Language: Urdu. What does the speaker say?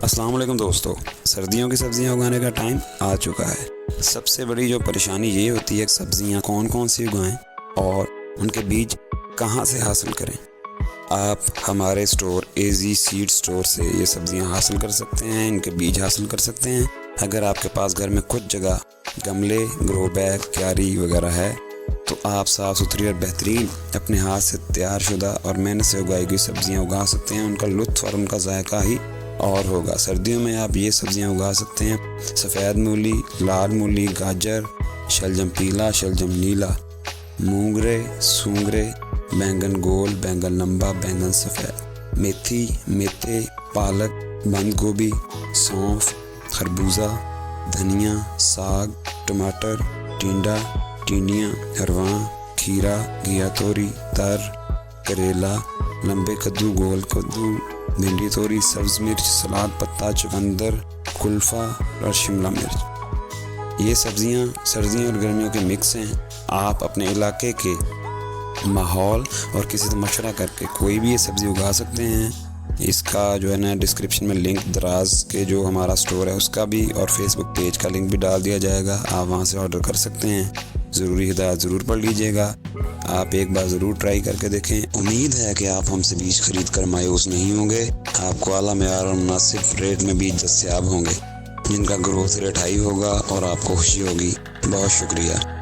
السلام علیکم دوستو، سردیوں کی سبزیاں اگانے کا ٹائم آ چکا ہے۔ سب سے بڑی جو پریشانی یہ ہوتی ہے کہ سبزیاں کون سی اگائیں اور ان کے بیج کہاں سے حاصل کریں۔ آپ ہمارے اسٹور ایزی سیڈ اسٹور سے یہ سبزیاں حاصل کر سکتے ہیں، ان کے بیج حاصل کر سکتے ہیں۔ اگر آپ کے پاس گھر میں کچھ جگہ گملے، گرو بیگ، کیاری وغیرہ ہے تو آپ صاف ستھری اور بہترین اپنے ہاتھ سے تیار شدہ اور محنت سے اگائی گئی سبزیاں اگا سکتے ہیں۔ ان کا لطف اور ان کا ذائقہ ہی اور ہوگا۔ سردیوں میں آپ یہ سبزیاں اگا سکتے ہیں: سفید مولی، لال مولی، گاجر، شلجم پیلا، شلجم نیلا، مونگرے، سونگرے، بینگن گول، بینگن لمبا، بینگن سفید، میتھی، میتھے، پالک، بند گوبھی، سونف، خربوزہ، دھنیا، ساگ، ٹماٹر، ٹینڈا، ٹینڈیاں، ہرواں، کھیرا، گھیا توری، تر، کریلا، لمبے کدو، گول کدو، بھنڈی توری، سبز مرچ، سلاد پتا، چقندر، کلفہ اور شملہ مرچ۔ یہ سبزیاں سردیوں اور گرمیوں کے مکس ہیں۔ آپ اپنے علاقے کے ماحول اور کسی سے مشورہ کر کے کوئی بھی یہ سبزی اگا سکتے ہیں۔ اس کا جو ہے نا ڈسکرپشن میں لنک دراز کے جو ہمارا سٹور ہے اس کا بھی اور فیس بک پیج کا لنک بھی ڈال دیا جائے گا، آپ وہاں سے آرڈر کر سکتے ہیں۔ ضروری ہدایت ضرور پڑھ لیجئے گا، آپ ایک بار ضرور ٹرائی کر کے دیکھیں۔ امید ہے کہ آپ ہم سے بیج خرید کر مایوس نہیں ہوں گے۔ آپ کو اعلیٰ معیار اور مناسب ریٹ میں بیج دستیاب ہوں گے جن کا گروتھ ریٹ ہائی ہوگا اور آپ کو خوشی ہوگی۔ بہت شکریہ۔